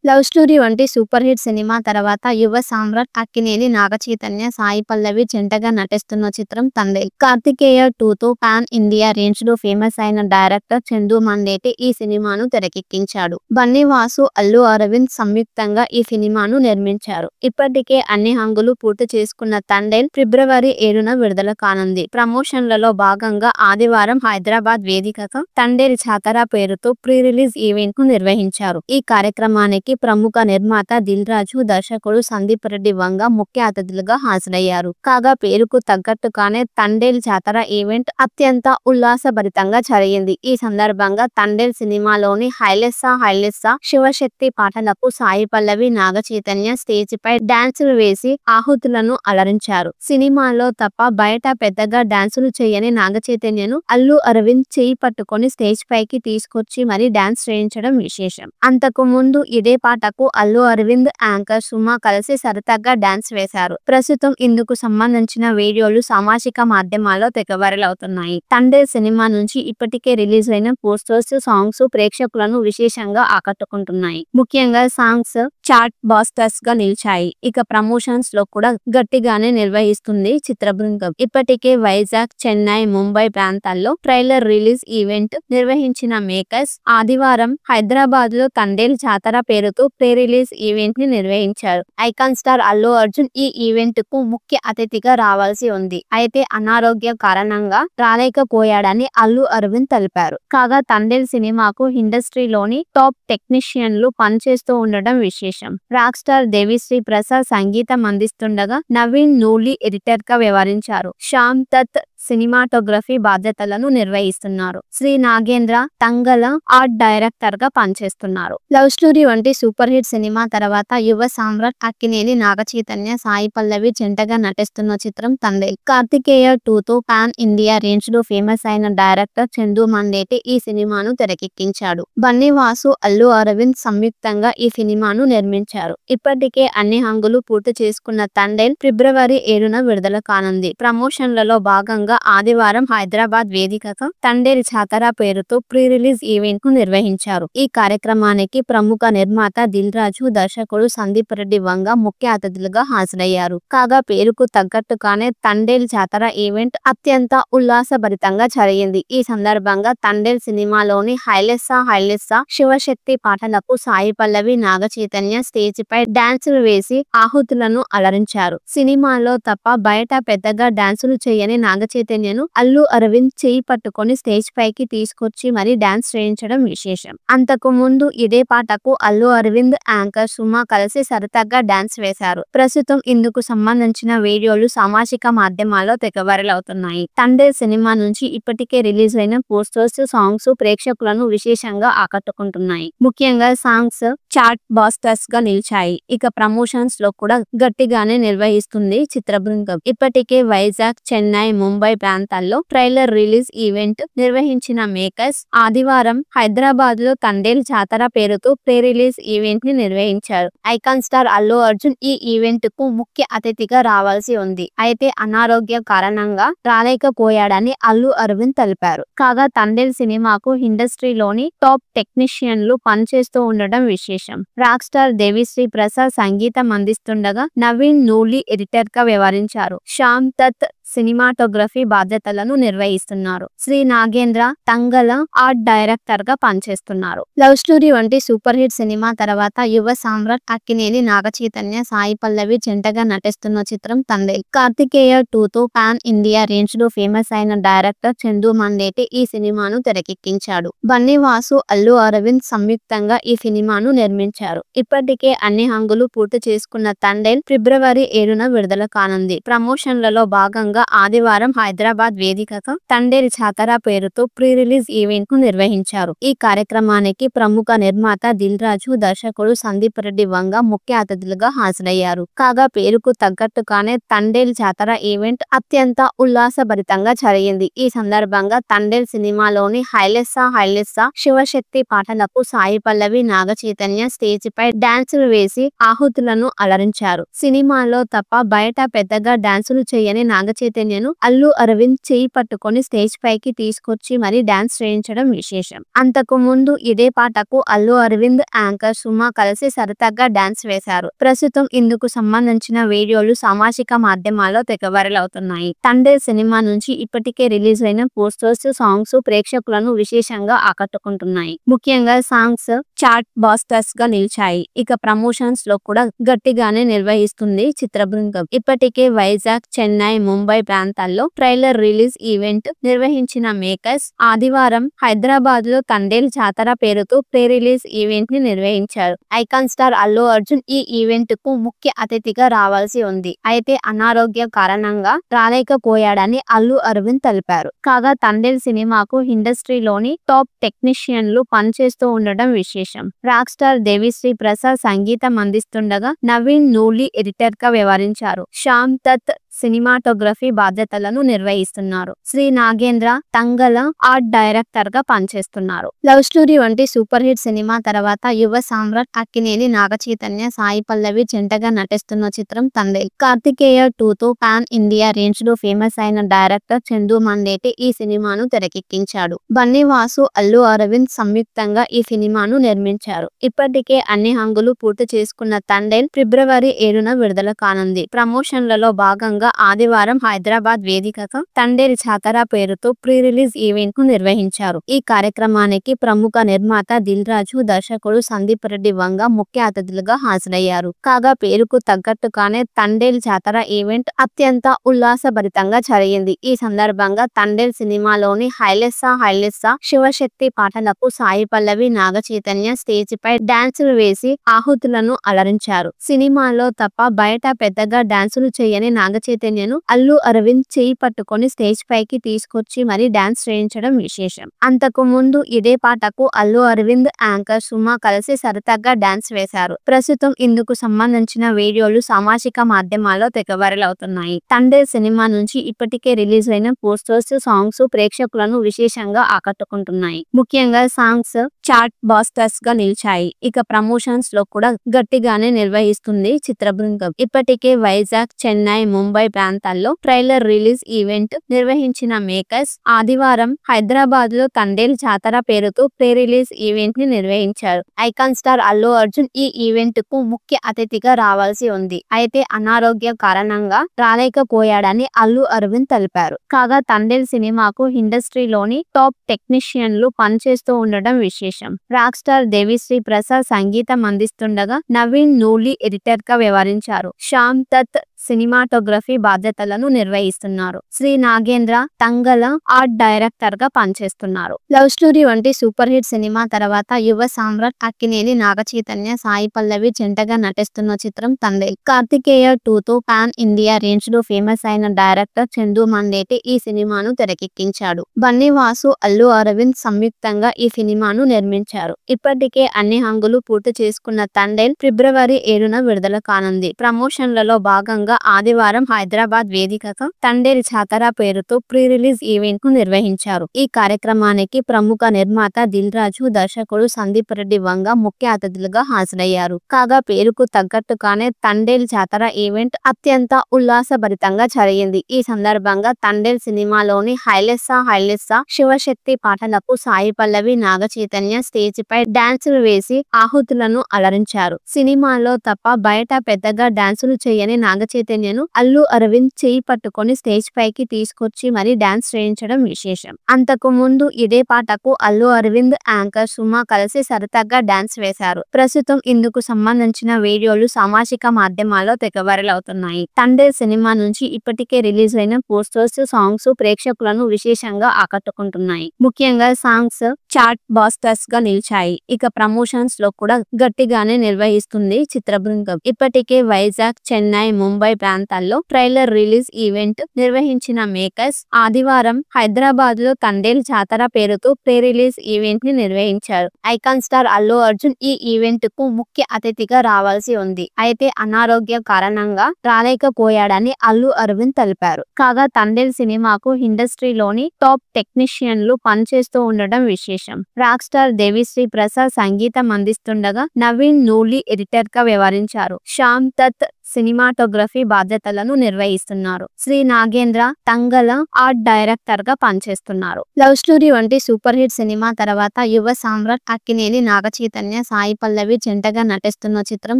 Love story వంటి super hit cinema తర్వాత యువ సామ్రాట్ అక్కినేని నాగచైతన్య సాయి పల్లవి జంటగా నటిస్తున్న చిత్రం తండేల్. కార్తికేయ 2తో పాన్ ఇండియా రేంజ్ లో ఫేమస్ అయిన డైరెక్టర్ చందు మండేటి ఈ సినిమాను తెరకెక్కించాడు. బన్నీ వాసు, అల్లు అరవింద్ సంయుక్తంగా ఈ సినిమాను నిర్మించారు. ఇప్పటికే అన్ని హంగులు పూర్తి చేసుకున్న తండేల్ ఫిబ్రవరి 7న విడుదల కానుంది. ప్రమోషన్లలో భాగంగా ఆదివారం హైదరాబాద్ వేదికగా తండేల్ జాతర పేరుతో ప్రీ రిలీజ్ ఈవెంట్ ను నిర్వహించారు. ఈ కార్యక్రమానికి ప్రముఖ నిర్మాత దిల్ రాజు, దర్శకుడు సందీప్ రెడ్డి వంగ ముఖ్య అతిథులుగా హాజరయ్యారు. కాగా పేరుకు తగ్గట్టుగానే తండేల్ జాతర ఈవెంట్ అత్యంత ఉల్లాసభరితంగా జరిగింది. ఈ సందర్భంగా తండేల్ సినిమాలోని హైలెస్సా శివశక్తి పాటలకు సాయి పల్లవి, నాగచైతన్య స్టేజ్ పై డాన్సులు వేసి ఆహుతులను అలరించారు. సినిమాలో తప్ప బయట పెద్దగా డాన్సులు చేయని నాగచైతన్యను అల్లు అరవింద్ చేయి పట్టుకొని స్టేజ్ పైకి తీసుకొచ్చి మరీ డాన్స్ చేయించడం విశేషం. అంతకు ముందు ఇదే పాటకు అల్లు అరవింద్, యాంకర్ సుమ కలిసి సరదాగా డాన్స్ వేశారు. ప్రస్తుతం ఇందుకు సంబంధించిన వీడియోలు సామాజిక మాధ్యమాల్లో తెగ వైరల్ అవుతున్నాయి. తండేల్ సినిమా నుంచి ఇప్పటికే రిలీజ్ అయిన పోస్టర్స్, సాంగ్స్ ప్రేక్షకులను విశేషంగా ఆకట్టుకుంటున్నాయి. ముఖ్యంగా సాంగ్స్ చార్ట్ బాస్టర్స్ గా నిలిచాయి. ఇక ప్రమోషన్స్ లో కూడా గట్టిగానే నిర్వహిస్తుంది చిత్ర బృందం. ఇప్పటికే వైజాగ్, చెన్నై, ముంబై ప్రాంతాల్లో ట్రైలర్ రిలీజ్ ఈవెంట్ నిర్వహించిన మేకర్స్ ఆదివారం హైదరాబాద్ లో తండేల్ జాతర పేరుతో ప్రీ రిలీజ్ ఈవెంట్ ని నిర్వహించారు. ఐకాన్ స్టార్ అల్లు అర్జున్ ఈ ఈవెంట్ కు ముఖ్య అతిథిగా రావాల్సి ఉంది. అయితే అనారోగ్య కారణంగా రాలేకపోయాడని అల్లు అరవింద్ తెలిపారు. కాగా తండేల్ సినిమాకు ఇండస్ట్రీలోని టాప్ టెక్నీషియన్లు పనిచేస్తూ ఉండడం విశేషం. రాక్ స్టార్ దేవిశ్రీ ప్రసాద్ సంగీతం అందిస్తుండగా నవీన్ నూలి ఎడిటర్ గా వ్యవహరించారు. శ్యామ్ దత్ సినిమాటోగ్రఫీ బాధ్యతలను నిర్వహిస్తున్నారు. శ్రీ నాగేంద్ర తంగల ఆర్ట్ డైరెక్టర్ గా పనిచేస్తున్నారు. లవ్ స్టోరీ వంటి సూపర్ హిట్ సినిమా తర్వాత యువ సామ్రాట్ అక్కినేని నాగచైతన్య సాయి పల్లవి జంటగా నటిస్తున్న చిత్రం తండేల్. కార్తికేయ 2తో పాన్ ఇండియా రేంజ్ లో ఫేమస్ అయిన డైరెక్టర్ చందు మండేటి ఈ సినిమాను తెరకెక్కించాడు. బన్నీ వాసు, అల్లు అరవింద్ సంయుక్తంగా ఈ సినిమాను నిర్మించారు. ఇప్పటికే అన్ని హంగులు పూర్తి చేసుకున్న తండేల్ ఫిబ్రవరి 7న విడుదల కానుంది. ప్రమోషన్లలో భాగంగా ఆదివారం హైదరాబాద్ వేదికగా తండేల్ జాతర పేరుతో ప్రీ రిలీజ్ ఈవెంట్ ను నిర్వహించారు. ఈ కార్యక్రమానికి ప్రముఖ నిర్మాత దిల్ రాజు, దర్శకుడు సందీప్ రెడ్డి వంగ ముఖ్య అతిథులుగా హాజరయ్యారు. కాగా పేరుకు తగ్గట్టుగానే తండేల్ జాతర ఈవెంట్ అత్యంత ఉల్లాసభరితంగా జరిగింది. ఈ సందర్భంగా తండేల్ సినిమాలోని హైలెస్సా శివశక్తి పాటలకు సాయి పల్లవి, నాగచైతన్య స్టేజ్ పై డాన్సులు వేసి ఆహుతులను అలరించారు. సినిమాలో తప్ప బయట పెద్దగా డాన్సులు చేయని నాగచైతన్యను అల్లు అరవింద్ చేయి పట్టుకొని స్టేజ్ పైకి తీసుకొచ్చి మరీ డాన్స్ చేయించడం విశేషం. అంతకు ముందు ఇదే పాటకు అల్లు అరవింద్, యాంకర్ సుమ కలిసి సరదాగా డాన్స్ వేశారు. ప్రస్తుతం ఇందుకు సంబంధించిన వీడియోలు సామాజిక మాధ్యమాల్లో తెగ వైరల్ అవుతున్నాయి. తండేల్ సినిమా నుంచి ఇప్పటికే రిలీజ్ అయిన పోస్టర్స్, సాంగ్స్ ప్రేక్షకులను విశేషంగా ఆకట్టుకుంటున్నాయి. ముఖ్యంగా సాంగ్స్ చార్ట్ బాస్టర్స్ గా నిలిచాయి. ఇక ప్రమోషన్స్ లో కూడా గట్టిగానే నిర్వహిస్తుంది చిత్ర బృందం. ఇప్పటికే వైజాగ్, చెన్నై, ముంబై ప్రాంతాల్లో ట్రైలర్ రిలీజ్ ఈవెంట్ నిర్వహించిన మేకర్స్ ఆదివారం హైదరాబాద్ లో తండేల్ జాతర పేరుతో ప్రీ రిలీజ్ ఈవెంట్ ని నిర్వహించారు. ఐకాన్ స్టార్ అల్లు అర్జున్ ఈ ఈవెంట్ కు ముఖ్య అతిథిగా రావాల్సి ఉంది. అయితే అనారోగ్య కారణంగా రాలేకపోయాడని అల్లు అరవింద్ తెలిపారు. కాగా తండేల్ సినిమాకు ఇండస్ట్రీలోని టాప్ టెక్నీషియన్లు పనిచేస్తూ ఉండడం విశేషం. రాక్ స్టార్ దేవిశ్రీ ప్రసాద్ సంగీతం అందిస్తుండగా నవీన్ నూలి ఎడిటర్ గా వ్యవహరించారు. శ్యామ్ దత్ సినిమాటోగ్రఫీ బాధ్యతలను నిర్వహిస్తున్నారు. శ్రీ నాగేంద్ర తంగల ఆర్ట్ డైరెక్టర్ గా పనిచేస్తున్నారు. లవ్ స్టోరీ వంటి సూపర్ హిట్ సినిమా తర్వాత యువ సామ్రాట్ అక్కినేని నాగచైతన్య సాయి పల్లవి జంటగా నటిస్తున్న చిత్రం తండేల్. కార్తికేయ 2తో పాన్ ఇండియా రేంజ్ లో ఫేమస్ అయిన డైరెక్టర్ చందు మండేటి ఈ సినిమాను తెరకెక్కించాడు. బన్నీ వాసు, అల్లు అరవింద్ సంయుక్తంగా ఈ సినిమాను నిర్మించారు. ఇప్పటికే అన్ని హంగులు పూర్తి చేసుకున్న తండేల్ ఫిబ్రవరి 7న విడుదల కానుంది. ప్రమోషన్లలో భాగంగా ఆదివారం హైదరాబాద్ వేదికగా తండేల్ జాతర పేరుతో ప్రీ రిలీజ్ ఈవెంట్ ను నిర్వహించారు. ఈ కార్యక్రమానికి ప్రముఖ నిర్మాత దిల్ రాజు, దర్శకుడు సందీప్ రెడ్డి వంగ ముఖ్య అతిథులుగా హాజరయ్యారు. కాగా పేరుకు తగ్గట్టుగానే తండేల్ జాతర ఈవెంట్ అత్యంత ఉల్లాసభరితంగా జరిగింది. ఈ సందర్భంగా తండేల్ సినిమాలోని హైలెస్సా శివశక్తి పాటలకు సాయి పల్లవి, నాగచైతన్య స్టేజ్ పై డాన్సులు వేసి ఆహుతులను అలరించారు. సినిమాలో తప్ప బయట పెద్దగా డాన్సులు చేయని నాగచైతన్య చైతన్యను అల్లు అరవింద్ చేయి పట్టుకొని స్టేజ్ పైకి తీసుకొచ్చి మరీ డాన్స్ చేయించడం విశేషం. అంతకు ముందు ఇదే పాటకు అల్లు అరవింద్, యాంకర్ సుమ కలిసి సరదాగా డాన్స్ వేశారు. ప్రస్తుతం ఇందుకు సంబంధించిన వీడియోలు సామాజిక మాధ్యమాల్లో తెగ వైరల్ అవుతున్నాయి. తండేల్ సినిమా నుంచి ఇప్పటికే రిలీజ్ అయిన పోస్టర్స్, సాంగ్స్ ప్రేక్షకులను విశేషంగా ఆకట్టుకుంటున్నాయి. ముఖ్యంగా సాంగ్స్ చార్ట్ బాస్టర్స్ గా నిలిచాయి. ఇక ప్రమోషన్స్ లో కూడా గట్టిగానే నిర్వహిస్తుంది చిత్ర బృందం. ఇప్పటికే వైజాగ్, చెన్నై, ముంబై ప్రాంతాల్లో ట్రైలర్ రిలీజ్ ఈవెంట్ నిర్వహించిన మేకర్స్ ఆదివారం హైదరాబాద్ లో తండేల్ జాతర పేరుతో ప్రీ రిలీజ్ ఈవెంట్ ని నిర్వహించారు. ఐకాన్ స్టార్ అల్లు అర్జున్ ఈ ఈవెంట్ కు ముఖ్య అతిథిగా రావాల్సి ఉంది. అయితే అనారోగ్య కారణంగా రాలేకపోయాడని అల్లు అరవింద్ తెలిపారు. కాగా తండేల్ సినిమాకు ఇండస్ట్రీలోని టాప్ టెక్నీషియన్లు పనిచేస్తూ ఉండడం విశేషం. రాక్ స్టార్ దేవిశ్రీ ప్రసాద్ సంగీతం అందిస్తుండగా నవీన్ నూలి ఎడిటర్ గా వ్యవహరించారు. శ్యామ్ దత్ సినిమాటోగ్రఫీ బాధ్యతలను నిర్వహిస్తున్నారు. శ్రీ నాగేంద్ర తంగల ఆర్ట్ డైరెక్టర్ గా పనిచేస్తున్నారు. లవ్ స్టోరీ వంటి సూపర్ హిట్ సినిమా తర్వాత యువ సామ్రాట్ అక్కినేని నాగచైతన్య, సాయి పల్లవి జంటగా నటిస్తున్న చిత్రం తండేల్. కార్తికేయ 2తో పాన్ ఇండియా రేంజ్ లో ఫేమస్ అయిన డైరెక్టర్ చందు మండేటి ఈ సినిమాను తెరకెక్కించాడు. బన్నీ వాసు, అల్లు అరవింద్ సంయుక్తంగా ఈ సినిమాను నిర్మించారు. ఇప్పటికే అన్ని హంగులు పూర్తి చేసుకున్న తండేల్ ఫిబ్రవరి 7న విడుదల కానుంది. ప్రమోషన్లలో భాగంగా ఆదివారం హైదరాబాద్ వేదికగా తండేల్ జాతర పేరుతో ప్రీ రిలీజ్ ఈవెంట్ ను నిర్వహించారు. ఈ కార్యక్రమానికి ప్రముఖ నిర్మాత దిల్ రాజు, దర్శకుడు సందీప్ రెడ్డి వంగ ముఖ్య అతిథులుగా హాజరయ్యారు. కాగా పేరుకు తగ్గట్టుగానే తండేల్ జాతర ఈవెంట్ అత్యంత ఉల్లాసభరితంగా జరిగింది. ఈ సందర్భంగా తండేల్ సినిమాలోని హైలెస్సా శివశక్తి పాటలకు సాయి పల్లవి, నాగ చైతన్య స్టేజ్ పై డాన్సులు వేసి ఆహుతులను అలరించారు. సినిమాలో తప్ప బయట పెద్దగా డాన్సులు చేయని నాగ చైతన్యను అల్లు అరవింద్ చేయి పట్టుకొని స్టేజ్ పైకి తీసుకొచ్చి మరీ డాన్స్ చేయించడం విశేషం. అంతకు ముందు ఇదే పాటకు అల్లు అరవింద్, యాంకర్ సుమ కలిసి సరదాగా డాన్స్ వేశారు. ప్రస్తుతం ఇందుకు సంబంధించిన వీడియోలు సామాజిక మాధ్యమాల్లో తెగ వైరల్ అవుతున్నాయి. తండేల్ సినిమా నుంచి ఇప్పటికే రిలీజ్ అయిన పోస్టర్స్, సాంగ్స్ ప్రేక్షకులను విశేషంగా ఆకట్టుకుంటున్నాయి. ముఖ్యంగా సాంగ్స్ చార్ట్ బాస్టర్స్ గా నిలిచాయి. ఇక ప్రమోషన్స్ లో కూడా గట్టిగానే నిర్వహిస్తుంది చిత్ర బృందం. ఇప్పటికే వైజాగ్, చెన్నై, ముంబై ప్రాంతాల్లో ట్రైలర్ రిలీజ్ ఈవెంట్ నిర్వహించిన మేకర్స్ ఆదివారం హైదరాబాద్ లో తండేల్ జాతర పేరుతో ప్రీ రిలీజ్ ఈవెంట్ ని నిర్వహించారు. ఐకాన్ స్టార్ అల్లు అర్జున్ ఈ ఈవెంట్ కు ముఖ్య అతిథిగా రావాల్సి ఉంది. అయితే అనారోగ్య కారణంగా రాలేకపోయాడని అల్లు అరవింద్ తెలిపారు. కాగా తండేల్ సినిమాకు ఇండస్ట్రీలోని టాప్ టెక్నీషియన్లు పనిచేస్తూ ఉండడం విశేషం. రాక్ స్టార్ దేవిశ్రీ ప్రసాద్ సంగీతం అందిస్తుండగా నవీన్ నూలి ఎడిటర్ గా వ్యవహరించారు. శ్యామ్ దత్ సినిమాటోగ్రఫీ బాధ్యతలను నిర్వహిస్తున్నారు. శ్రీ నాగేంద్ర తంగల ఆర్ట్ డైరెక్టర్ గా పనిచేస్తున్నారు. లవ్ స్టోరీ వంటి సూపర్ హిట్ సినిమా తర్వాత యువ సామ్రాట్ అక్కినేని నాగచైతన్య, సాయి పల్లవి జంటగా నటిస్తున్న చిత్రం తండేల్. కార్తికేయ 2తో పాన్ ఇండియా రేంజ్ లో ఫేమస్ అయిన డైరెక్టర్ చందు మండేటి ఈ సినిమాను తెరకెక్కించాడు. బన్నీ వాసు, అల్లు అరవింద్ సంయుక్తంగా ఈ సినిమాను నిర్మించారు. ఇప్పటికే అన్ని హంగులు పూర్తి చేసుకున్న తండేల్ ఫిబ్రవరి 7న విడుదల కానుంది. ప్రమోషన్లలో భాగంగా ఆదివారం హైదరాబాద్ వేదికగా తండేల్ జాతర పేరుతో ప్రీ రిలీజ్ ఈవెంట్ ను నిర్వహించారు. ఈ కార్యక్రమానికి ప్రముఖ నిర్మాత దిల్ రాజు, దర్శకుడు సందీప్ రెడ్డి వంగ ముఖ్య అతిథులుగా హాజరయ్యారు. కాగా పేరుకు తగ్గట్టుగానే తండేల్ జాతర ఈవెంట్ అత్యంత ఉల్లాసభరితంగా జరిగింది. ఈ సందర్భంగా తండేల్ సినిమాలోని హైలెస్సా శివశక్తి పాటలకు సాయి పల్లవి, నాగ చైతన్య స్టేజ్ పై డాన్సులు వేసి ఆహుతులను అలరించారు. సినిమాలో తప్ప బయట పెద్దగా డాన్సులు చేయని నాగ చైతన్యను అల్లు అరవింద్ చేయి పట్టుకొని స్టేజ్ పైకి తీసుకొచ్చి మరీ డాన్స్ చేయించడం విశేషం. అంతకు ముందు ఇదే పాటకు అల్లు అరవింద్, యాంకర్ సుమ కలిసి సరదాగా డాన్స్ వేశారు. ప్రస్తుతం ఇందుకు సంబంధించిన వీడియోలు సామాజిక మాధ్యమాల్లో తెగ వైరల్ అవుతున్నాయి. తండేల్ సినిమా నుంచి ఇప్పటికే రిలీజ్ అయిన పోస్టర్స్, సాంగ్స్ ప్రేక్షకులను విశేషంగా ఆకట్టుకుంటున్నాయి. ముఖ్యంగా సాంగ్స్ చార్ట్ బాస్టర్స్ గా నిలిచాయి. ఇక ప్రమోషన్స్ లో కూడా గట్టిగానే నిర్వహిస్తుంది చిత్ర బృందం. ఇప్పటికే వైజాగ్, చెన్నై, ముంబై ప్రాంతాల్లో ట్రైలర్ రిలీజ్ ఈవెంట్ నిర్వహించిన మేకర్స్ ఆదివారం హైదరాబాద్ లో తండేల్ జాతర పేరుతో ప్రీ రిలీజ్ ఈవెంట్ ని నిర్వహించారు. ఐకాన్ స్టార్ అల్లు అర్జున్ ఈ ఈవెంట్ కు ముఖ్య అతిథిగా రావాల్సి ఉంది. అయితే అనారోగ్య కారణంగా రాలేకపోయాడని అల్లు అరవింద్ తెలిపారు. కాగా తండేల్ సినిమాకు ఇండస్ట్రీలోని టాప్ టెక్నీషియన్లు పనిచేస్తూ ఉండడం విశేషం. రాక్ స్టార్ దేవిశ్రీ ప్రసాద్ సంగీతం అందిస్తుండగా నవీన్ నూలి ఎడిటర్ గా వ్యవహరించారు. శ్యామ్ దత్ సినిమాటోగ్రఫీ బాధ్యతలను నిర్వహిస్తున్నారు. శ్రీ నాగేంద్ర తంగల ఆర్ట్ డైరెక్టర్ గా పనిచేస్తున్నారు. లవ్ స్టోరీ వంటి సూపర్ హిట్ సినిమా తర్వాత యువ సామ్రాట్ అక్కినేని నాగచైతన్య సాయి పల్లవి జంటగా నటిస్తున్న చిత్రం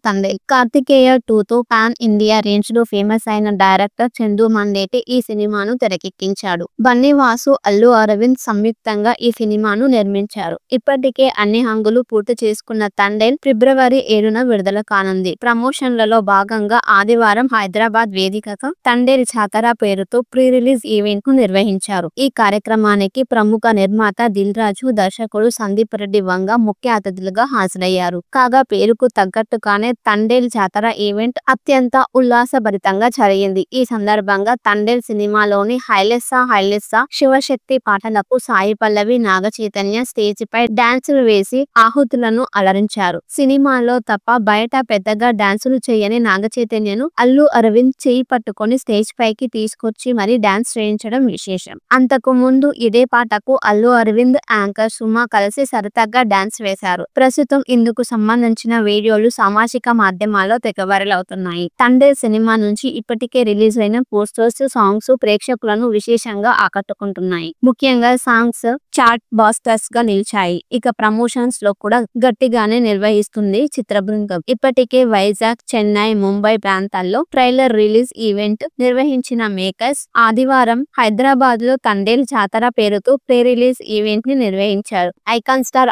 తండేల్. కార్తికేయ 2తో పాన్ ఇండియా రేంజ్ లో ఫేమస్ అయిన డైరెక్టర్ చందు మండేటి ఈ సినిమాను తెరకెక్కించాడు. బన్నీవాసు, అల్లు అరవింద్ సంయుక్తంగా ఈ సినిమాను నిర్మించారు. ఇప్పటికే అన్ని హంగులు పూర్తి చేసుకున్న తండేల్ ఫిబ్రవరి 7న విడుదల కానుంది. ప్రమోషన్లలో భాగంగా ఆదివారం హైదరాబాద్ వేదికగా తండేల్ జాతర పేరుతో ప్రీ రిలీజ్ ఈవెంట్ ను నిర్వహించారు. ఈ కార్యక్రమానికి ప్రముఖ నిర్మాత దిల్ రాజు, దర్శకుడు సందీప్ రెడ్డి వంగ ముఖ్య అతిథులుగా హాజరయ్యారు. కాగా పేరుకు తగ్గట్టుగానే తండేల్ జాతర ఈవెంట్ అత్యంత ఉల్లాసభరితంగా జరిగింది. ఈ సందర్భంగా తండేల్ సినిమాలోని హైలెస్సా శివశక్తి పాటలకు సాయి పల్లవి, నాగ చైతన్య స్టేజ్ పై డాన్సులు వేసి ఆహుతులను అలరించారు. సినిమాలో తప్ప బయట పెద్దగా డాన్సులు చేయని నాగ చైతన్యను అల్లు అరవింద్ చేయి పట్టుకొని స్టేజ్ పైకి తీసుకొచ్చి మరీ డాన్స్ చేయించడం విశేషం. అంతకు ముందు ఇదే పాటకు అల్లు అరవింద్, యాంకర్ సుమ కలిసి సరదాగా డాన్స్ వేశారు. ప్రస్తుతం ఇందుకు సంబంధించిన వీడియోలు సామాజిక మాధ్యమాల్లో తెగ వైరల్ అవుతున్నాయి. తండేల్ సినిమా నుంచి ఇప్పటికే రిలీజ్ అయిన పోస్టర్స్, సాంగ్స్ ప్రేక్షకులను విశేషంగా ఆకట్టుకుంటున్నాయి. ముఖ్యంగా సాంగ్స్ చార్ట్ బాస్టర్స్ గా నిలిచాయి. ఇక ప్రమోషన్స్ లో కూడా గట్టిగానే నిర్వహిస్తుంది చిత్ర బృందం. ఇప్పటికే వైజాగ్, చెన్నై, ముంబై ప్రాంతాల్లో ట్రైలర్ రిలీజ్ ఈవెంట్ నిర్వహించిన మేకర్స్ ఆదివారం హైదరాబాద్ లో తండేల్ జాతర పేరుతో ప్రీ రిలీజ్ ఈవెంట్ ని నిర్వహించారు. Icon star